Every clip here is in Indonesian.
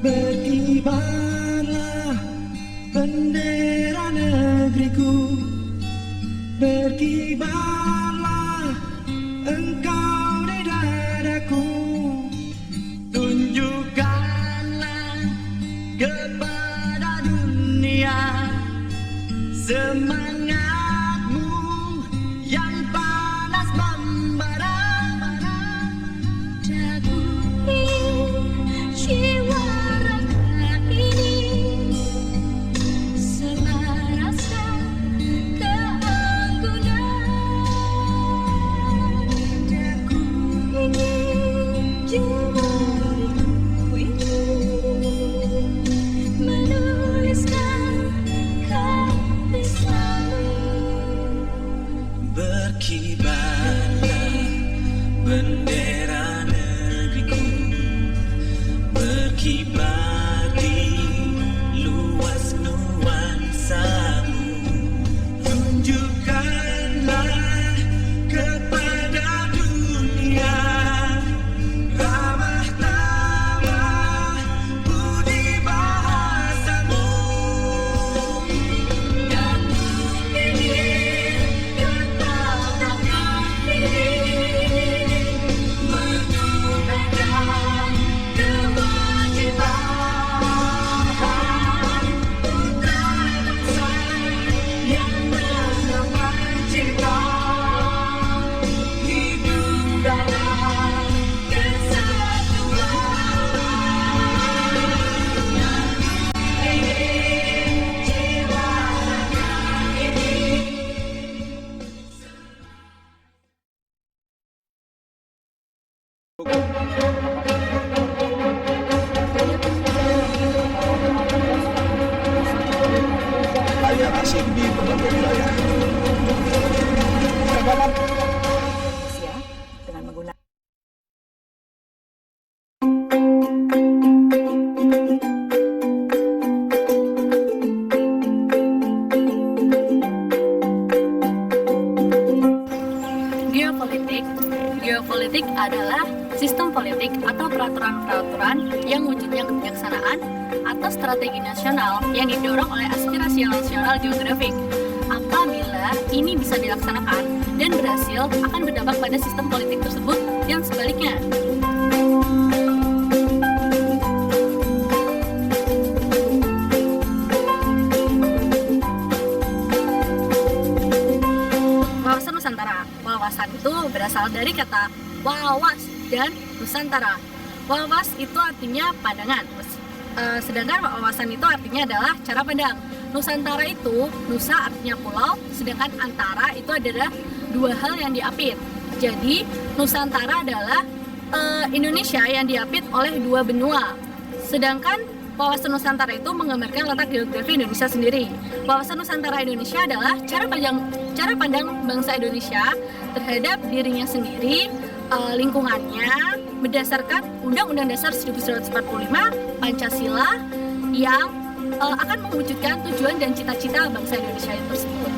Berkibarlah bendera negeriku, berkibarlah engkau di dadaku. Tunjukkanlah kepada dunia semangatmu yang panas membara. Daku ini, jiwa raga ini, selaraskan keanggunan. Daku ini, jiwa ragaku ini, menuliskan kasih. Berkibarlah bendera negeriku, berkibar di luas nuansamu. Tunjukkanlah kepada dunia ramah tamah budi bahasamu. Daku ini, kata raga ini, menunaikan kewajiban putra bangsa yang menawan cinta, hidup dalam kesatuan. Ini jiwa raga ini. Layar asing di berbagai wilayah. Rusia dengan menggunakan geopolitik. Geopolitik adalah sistem politik atau peraturan-peraturan yang wujudnya kebijaksanaan atau strategi nasional yang didorong oleh aspirasi nasional geografik. Apabila ini bisa dilaksanakan dan berhasil, akan berdampak pada sistem politik tersebut dan sebaliknya. Wawasan Nusantara. Wawasan itu berasal dari kata wawas dan Nusantara. Wawas itu artinya pandangan, sedangkan wawasan itu artinya adalah cara pandang. Nusantara itu, Nusa artinya pulau, sedangkan antara itu adalah dua hal yang diapit. Jadi Nusantara adalah Indonesia yang diapit oleh dua benua. Sedangkan wawasan Nusantara itu menggambarkan letak geografi Indonesia sendiri. Wawasan Nusantara Indonesia adalah cara pandang bangsa Indonesia terhadap dirinya sendiri, lingkungannya, berdasarkan Undang-Undang Dasar 1945, Pancasila, yang akan mewujudkan tujuan dan cita-cita bangsa Indonesia itu tersebut.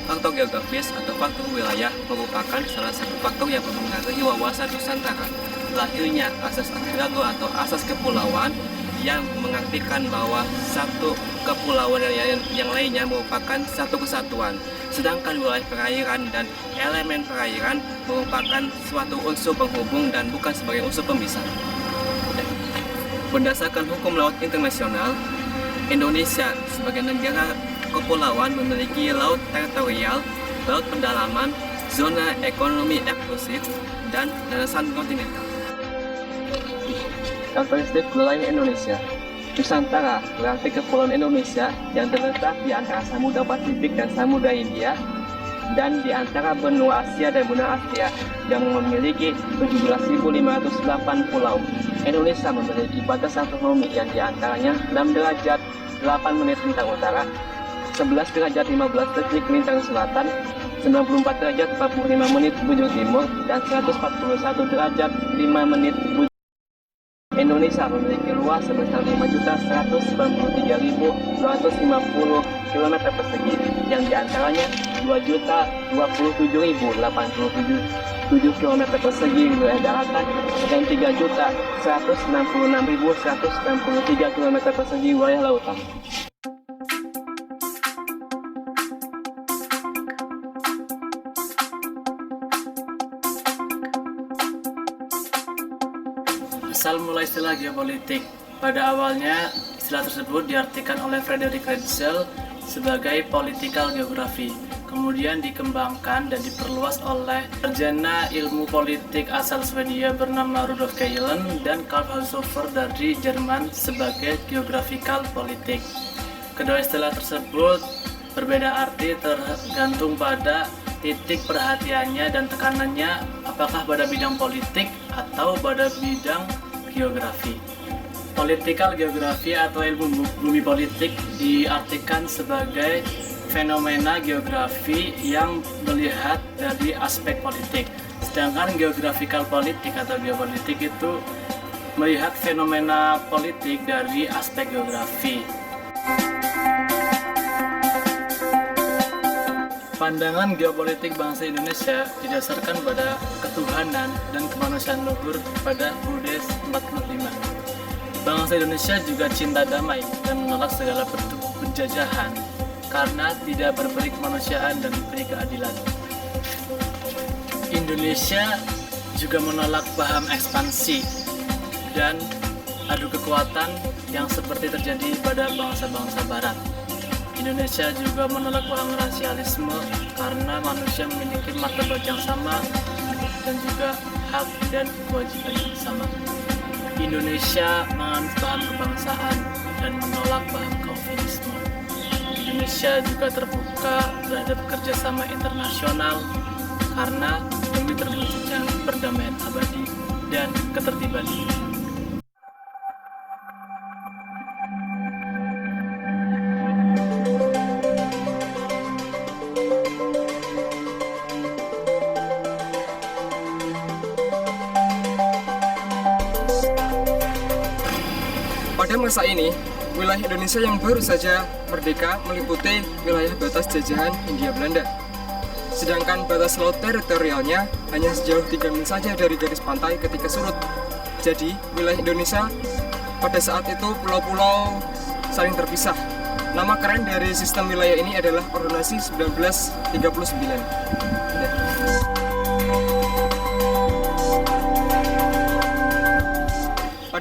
Faktor geografis atau faktor wilayah merupakan salah satu faktor yang mempengaruhi wawasan Nusantara. Lahirnya asas agregato atau asas kepulauan yang mengartikan bahwa satu kepulauan yang lainnya merupakan satu kesatuan. Sedangkan wilayah perairan dan elemen perairan merupakan suatu unsur penghubung dan bukan sebagai unsur pemisah. Berdasarkan hukum laut internasional, Indonesia sebagai negara kepulauan memiliki laut teritorial, laut pendalaman, zona ekonomi eksklusif, dan darasan kontinental. Karakteristik wilayah Indonesia. Nusantara berarti kepulauan Indonesia yang terletak di antara Samudra Pasifik dan Samudra Hindia, dan di antara benua Asia dan benua Asia yang memiliki 17.508 pulau. Indonesia memiliki batas astronomi yang diantaranya 6 derajat 8 menit lintang utara, 11 derajat 15 detik lintang selatan, 94 derajat 45 menit bujur timur, dan 141 derajat 5 menit bujur. Indonesia Indonesia memiliki luas sebesar 5.193.250 km persegi, yang diantaranya 2.027.087 km persegi wilayah daratan dan 3.166.163 km persegi wilayah lautan. Asal mula istilah geopolitik. Pada awalnya, istilah tersebut diartikan oleh Frederick Ritschl sebagai political geography. Kemudian dikembangkan dan diperluas oleh sarjana ilmu politik asal Swedia bernama Rudolf Kjellén dan Karl Haushofer dari Jerman sebagai geographical politik. Kedua istilah tersebut berbeda arti tergantung pada titik perhatiannya dan tekanannya, apakah pada bidang politik atau pada bidang geografi. Political geografi atau ilmu bumi politik diartikan sebagai fenomena geografi yang melihat dari aspek politik. Sedangkan geographical politik atau geopolitik itu melihat fenomena politik dari aspek geografi. Pandangan geopolitik bangsa Indonesia didasarkan pada ketuhanan dan kemanusiaan luhur pada UUD 45. Bangsa Indonesia juga cinta damai dan menolak segala bentuk penjajahan karena tidak berperi kemanusiaan dan berperi keadilan. Indonesia juga menolak paham ekspansi dan adu kekuatan yang seperti terjadi pada bangsa-bangsa barat. Indonesia juga menolak paham rasialisme karena manusia memiliki martabat yang sama dan juga hak dan kewajiban yang sama. Indonesia menganut paham kebangsaan dan menolak paham Calvinisme. Indonesia juga terbuka terhadap kerjasama internasional karena demi terwujudnya perdamaian abadi dan ketertiban. Pada masa ini, wilayah Indonesia yang baru saja merdeka meliputi wilayah batas jajahan Hindia Belanda. Sedangkan batas laut teritorialnya hanya sejauh 3 mil saja dari garis pantai ketika surut. Jadi, wilayah Indonesia pada saat itu pulau-pulau saling terpisah. Nama keren dari sistem wilayah ini adalah Ordonansi 1939.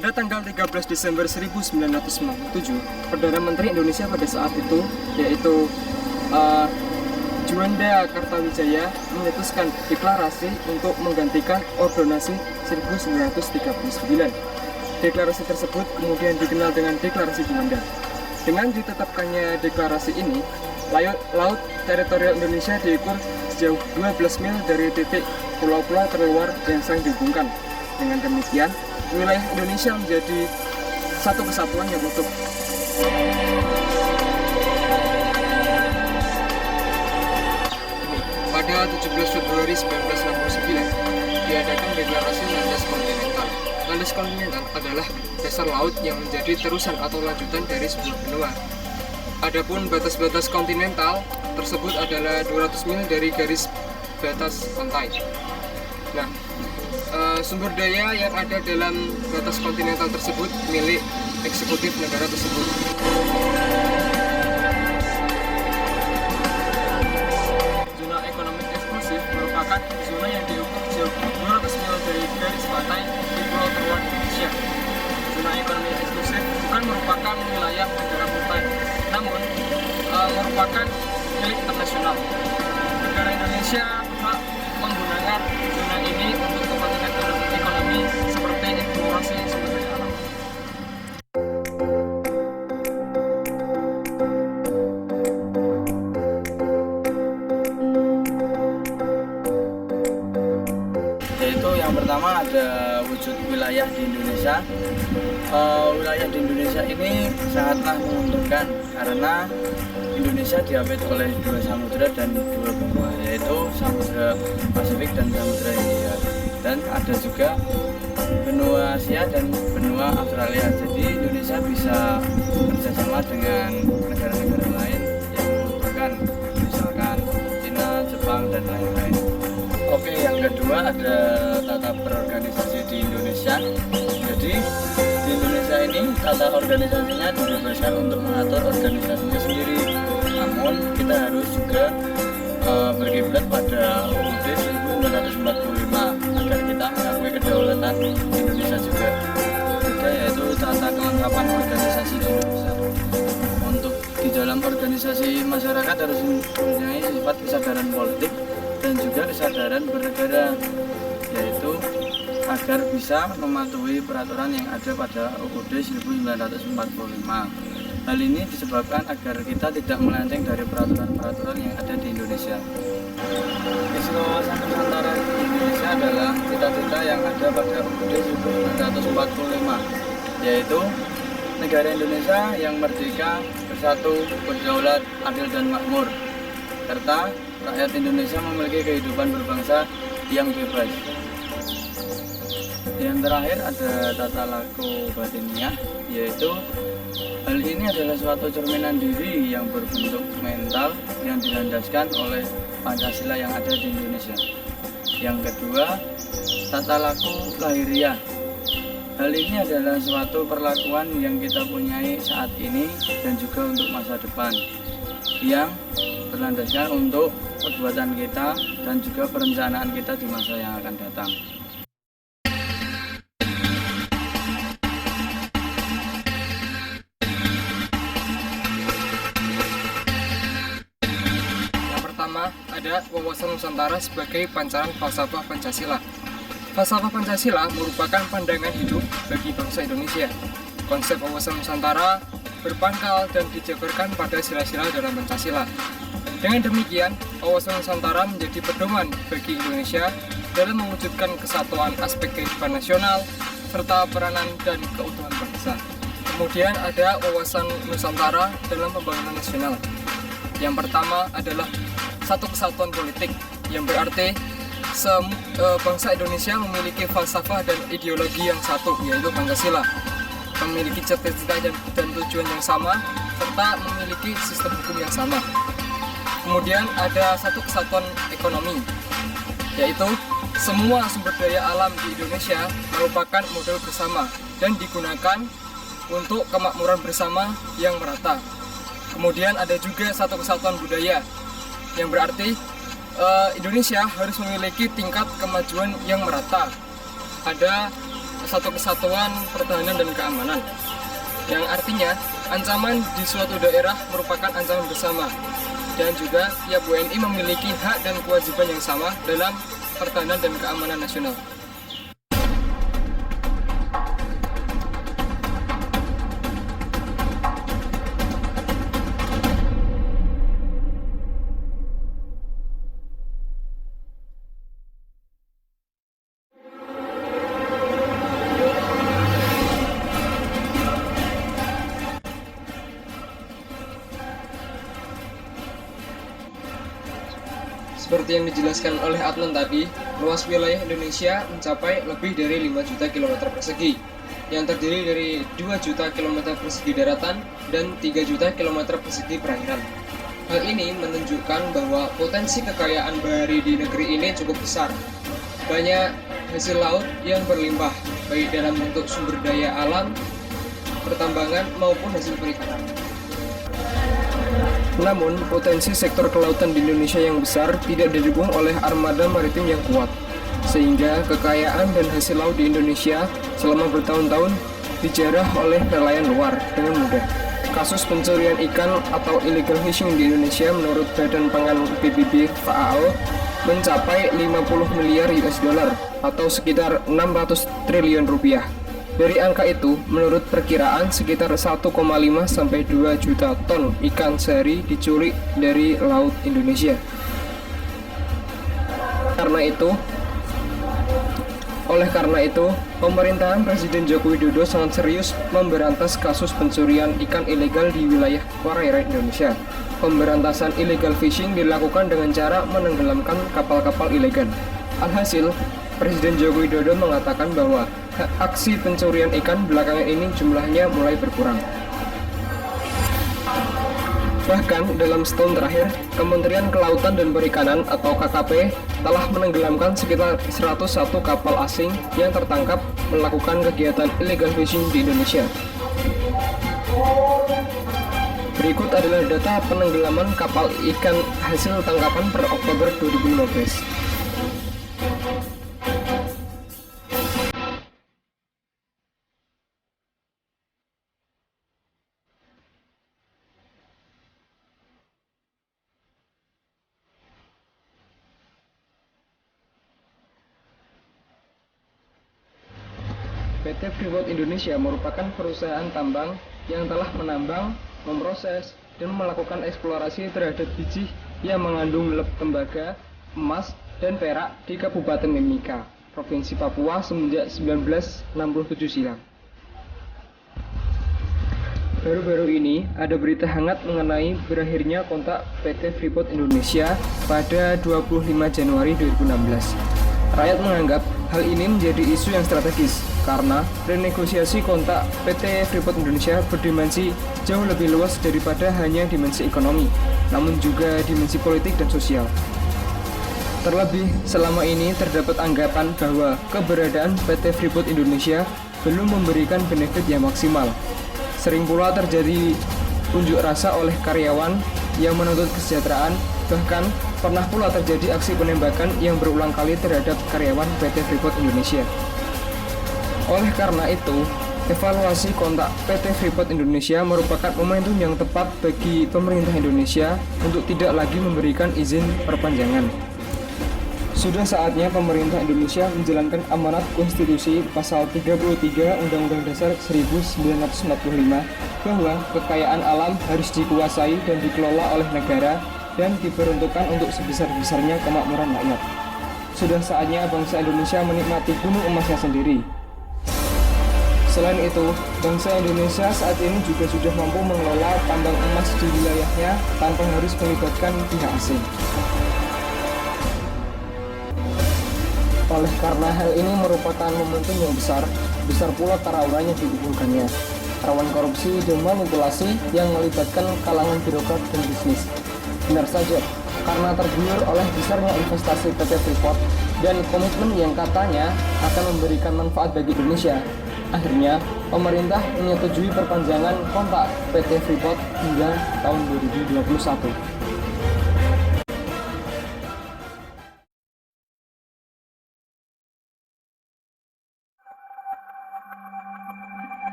Pada tanggal 13 Desember 1997, Perdana Menteri Indonesia pada saat itu, yaitu Juanda Kartawijaya, mencetuskan deklarasi untuk menggantikan Ordonansi 1939. Deklarasi tersebut kemudian dikenal dengan Deklarasi Juanda. Dengan ditetapkannya deklarasi ini, laut teritorial Indonesia diukur sejauh 12 mil dari titik pulau-pulau terluar yang saling dihubungkan. Dengan demikian, wilayah Indonesia menjadi satu kesatuan yang utuh. Pada 17 Februari 1969, diadakan deklarasi landas kontinental. Landas kontinental adalah dasar laut yang menjadi terusan atau lanjutan dari sebuah benua. Adapun batas-batas kontinental tersebut adalah 200 mil dari garis batas pantai. Nah, sumber daya yang ada dalam batas kontinental tersebut milik eksekutif negara tersebut. Zona ekonomi eksklusif merupakan zona yang diukur sejauh 200 mil dari garis pantai di pulau terluar Indonesia. Zona ekonomi eksklusif bukan merupakan wilayah negara pantai, namun merupakan milik internasional. Negara Indonesia berhak menggunakan zona ini untuk kepentingan ekonomi seperti eksplorasi sumber daya alam. Yaitu yang pertama ada wujud wilayah di Indonesia. Wilayah di Indonesia ini sangatlah menguntungkan karena Indonesia diapit oleh 2 samudra dan 2 benua, yaitu Samudra Pasifik dan Samudra Hindia. Dan ada juga benua Asia dan benua Australia. Jadi Indonesia bisa kerjasama dengan negara-negara lain yang menguntungkan, misalkan Cina, Jepang, dan lain-lain. Oke, yang kedua ada tata berorganisasi di Indonesia. Jadi di Indonesia ini tata organisasinya dibebaskan untuk mengatur organisasinya sendiri. Namun kita harus juga berkiblat pada UUD 1945 agar kita mengakui kedaulatan Indonesia juga. Ketiga yaitu tata kelengkapan organisasi di Indonesia. Untuk di dalam organisasi masyarakat harus mempunyai sifat kesadaran politik dan juga kesadaran bernegara, yaitu agar bisa mematuhi peraturan yang ada pada UUD 1945. Hal ini disebabkan agar kita tidak melenceng dari peraturan-peraturan yang ada di Indonesia. Visi wawasan Nusantara di Indonesia adalah cita-cita yang ada pada UUD 1945, yaitu negara Indonesia yang merdeka, bersatu, berdaulat, adil dan makmur, serta rakyat Indonesia memiliki kehidupan berbangsa yang bebas. Yang terakhir ada tata laku batiniah, yaitu hal ini adalah suatu cerminan diri yang berbentuk mental yang dilandaskan oleh Pancasila yang ada di Indonesia. Yang kedua, tata laku lahiriah. Hal ini adalah suatu perlakuan yang kita punyai saat ini dan juga untuk masa depan, yang berlandaskan untuk perbuatan kita dan juga perencanaan kita di masa yang akan datang. Ada wawasan Nusantara sebagai pancaran falsafah Pancasila. Falsafah Pancasila merupakan pandangan hidup bagi bangsa Indonesia. Konsep wawasan Nusantara berpangkal dan dijabarkan pada sila-sila dalam Pancasila. Dengan demikian, wawasan Nusantara menjadi pedoman bagi Indonesia dalam mewujudkan kesatuan aspek kehidupan nasional serta peranan dan keutuhan bangsa. Kemudian ada wawasan Nusantara dalam pembangunan nasional. Yang pertama adalah satu kesatuan politik, yang berarti bangsa Indonesia memiliki falsafah dan ideologi yang satu, yaitu Pancasila, memiliki cita-cita dan tujuan yang sama, serta memiliki sistem hukum yang sama. Kemudian ada satu kesatuan ekonomi, yaitu semua sumber daya alam di Indonesia merupakan modal bersama dan digunakan untuk kemakmuran bersama yang merata. Kemudian ada juga satu kesatuan budaya, yang berarti Indonesia harus memiliki tingkat kemajuan yang merata. Ada satu kesatuan pertahanan dan keamanan, yang artinya ancaman di suatu daerah merupakan ancaman bersama, dan juga tiap WNI memiliki hak dan kewajiban yang sama dalam pertahanan dan keamanan nasional. Seperti yang dijelaskan oleh Adnan tadi, luas wilayah Indonesia mencapai lebih dari 5 juta kilometer persegi, yang terdiri dari 2 juta kilometer persegi daratan dan 3 juta kilometer persegi perairan. Hal ini menunjukkan bahwa potensi kekayaan bahari di negeri ini cukup besar. Banyak hasil laut yang berlimpah, baik dalam bentuk sumber daya alam, pertambangan, maupun hasil perikanan. Namun, potensi sektor kelautan di Indonesia yang besar tidak didukung oleh armada maritim yang kuat, sehingga kekayaan dan hasil laut di Indonesia selama bertahun-tahun dijarah oleh nelayan luar dengan mudah. Kasus pencurian ikan atau illegal fishing di Indonesia menurut Badan Pangan PBB FAO mencapai 50 miliar US dollar atau sekitar 600 triliun rupiah. Dari angka itu, menurut perkiraan sekitar 1,5 sampai 2 juta ton ikan sehari dicuri dari laut Indonesia. Oleh karena itu, pemerintahan Presiden Joko Widodo sangat serius memberantas kasus pencurian ikan ilegal di wilayah perairan Indonesia. Pemberantasan illegal fishing dilakukan dengan cara menenggelamkan kapal-kapal ilegal. Alhasil, Presiden Joko Widodo mengatakan bahwa aksi pencurian ikan belakangan ini jumlahnya mulai berkurang. Bahkan dalam setahun terakhir, Kementerian Kelautan dan Perikanan atau KKP telah menenggelamkan sekitar 101 kapal asing yang tertangkap melakukan kegiatan illegal fishing di Indonesia. Berikut adalah data penenggelaman kapal ikan hasil tangkapan per Oktober 2015. PT Freeport Indonesia merupakan perusahaan tambang yang telah menambang, memproses, dan melakukan eksplorasi terhadap biji yang mengandung tembaga, emas, dan perak di Kabupaten Mimika, Provinsi Papua semenjak 1967 silam. Baru-baru ini ada berita hangat mengenai berakhirnya kontrak PT Freeport Indonesia pada 25 Januari 2016. Rakyat menganggap hal ini menjadi isu yang strategis karena renegosiasi kontrak PT Freeport Indonesia berdimensi jauh lebih luas daripada hanya dimensi ekonomi, namun juga dimensi politik dan sosial. Terlebih, selama ini terdapat anggapan bahwa keberadaan PT Freeport Indonesia belum memberikan benefit yang maksimal. Sering pula terjadi unjuk rasa oleh karyawan yang menuntut kesejahteraan, bahkan pernah pula terjadi aksi penembakan yang berulang kali terhadap karyawan PT Freeport Indonesia. Oleh karena itu, evaluasi kontrak PT Freeport Indonesia merupakan momentum yang tepat bagi pemerintah Indonesia untuk tidak lagi memberikan izin perpanjangan. Sudah saatnya pemerintah Indonesia menjalankan amanat konstitusi pasal 33 Undang-Undang Dasar 1945 bahwa kekayaan alam harus dikuasai dan dikelola oleh negara dan diperuntukkan untuk sebesar-besarnya kemakmuran rakyat. Sudah saatnya bangsa Indonesia menikmati gunung emasnya sendiri. Selain itu, bangsa Indonesia saat ini juga sudah mampu mengelola tambang emas di wilayahnya tanpa harus melibatkan pihak asing. Oleh karena hal ini merupakan momentum yang besar pula tarawuran yang dihubungkannya. Rawan korupsi dan manipulasi yang melibatkan kalangan birokrat dan bisnis. Benar saja, karena tergiur oleh besarnya investasi PT Freeport dan komitmen yang katanya akan memberikan manfaat bagi Indonesia. Akhirnya, pemerintah menyetujui perpanjangan kontrak PT Freeport hingga tahun 2021.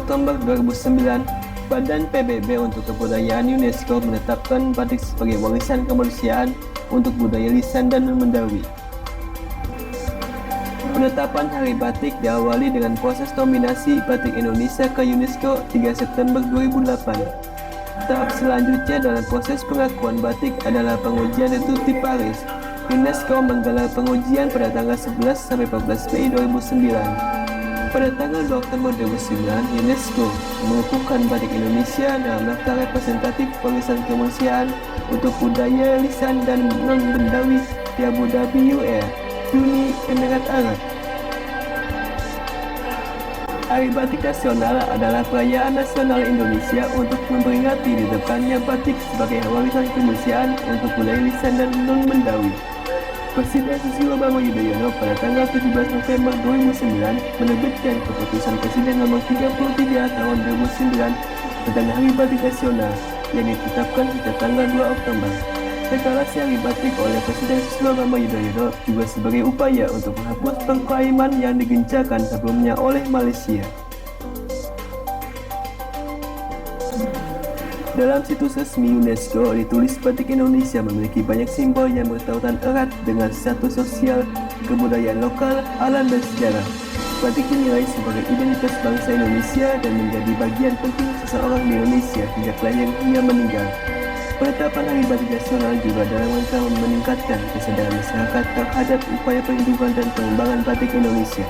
Oktober 2009, Badan PBB untuk Kebudayaan UNESCO menetapkan batik sebagai warisan kemanusiaan untuk budaya lisan dan non-Mandawi. Penetapan Hari Batik diawali dengan proses nominasi Batik Indonesia ke UNESCO 3 September 2008. Tahap selanjutnya dalam proses pengakuan batik adalah pengujian retut di Paris. UNESCO menggelar pengujian pada tanggal 11-14 Mei 2009. Pada tanggal 2 Oktober 2009, UNESCO mengukuhkan batik Indonesia dalam daftar representatif warisan kemanusiaan untuk budaya lisan dan non-Bendawi di Abu Dhabi, Uni Emirat Arab. Hari Batik Nasional adalah perayaan nasional Indonesia untuk memperingati ditetapkannya batik sebagai warisan kemanusiaan untuk budaya lisan dan non-Bendawi. Presiden Susilo Bambang Yudhoyono pada tanggal 17 November 2009 menerbitkan Keputusan Presiden Nomor 33 Tahun 2009 tentang Hari Batik Nasional yang ditetapkan sejak tanggal 2 Oktober. Deklarasi Hari Batik oleh Presiden Susilo Bambang Yudhoyono juga sebagai upaya untuk menghapus pengklaiman yang digencarkan sebelumnya oleh Malaysia. Dalam situs resmi UNESCO ditulis batik Indonesia memiliki banyak simbol yang bertautan erat dengan status sosial, kebudayaan lokal, alam dan sejarah. Batik dinilai sebagai identitas bangsa Indonesia dan menjadi bagian penting seseorang di Indonesia sejak lahir hingga meninggal. Penetapan Hari Batik Nasional juga dalam rangka meningkatkan kesadaran masyarakat terhadap upaya perlindungan dan pengembangan batik Indonesia.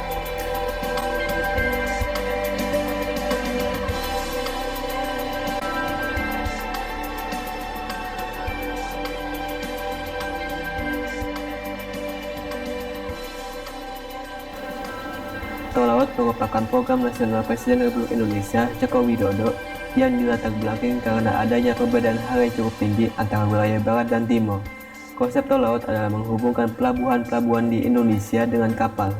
Tol Laut merupakan program nasional Presiden Republik Indonesia Joko Widodo yang dilatar belakangi karena adanya perbedaan hal yang cukup tinggi antara wilayah barat dan timur. Konsep tol laut adalah menghubungkan pelabuhan-pelabuhan di Indonesia dengan kapal.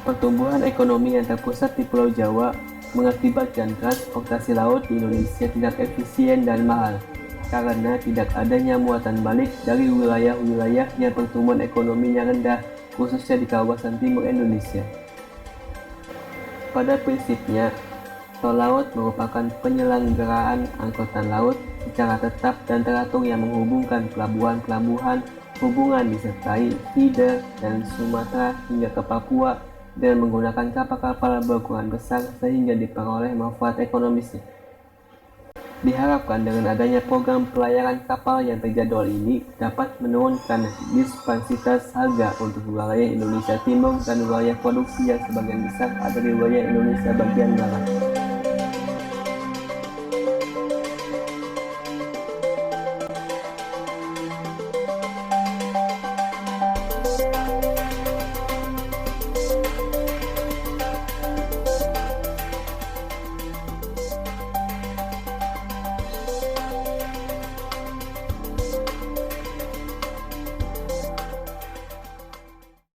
Pertumbuhan ekonomi yang terpusat di Pulau Jawa mengakibatkan transportasi laut di Indonesia tidak efisien dan mahal karena tidak adanya muatan balik dari wilayah-wilayah yang pertumbuhan ekonominya rendah, khususnya di kawasan timur Indonesia. Pada prinsipnya, tol laut merupakan penyelenggaraan angkutan laut secara tetap dan teratur yang menghubungkan pelabuhan-pelabuhan hubungan disertai feeder dan Sumatera hingga ke Papua dan menggunakan kapal-kapal berukuran besar sehingga diperoleh manfaat ekonomisnya. Diharapkan dengan adanya program pelayaran kapal yang terjadwal ini dapat menurunkan disparitas harga untuk wilayah Indonesia Timur dan wilayah produksi yang sebagian besar ada di wilayah Indonesia bagian barat.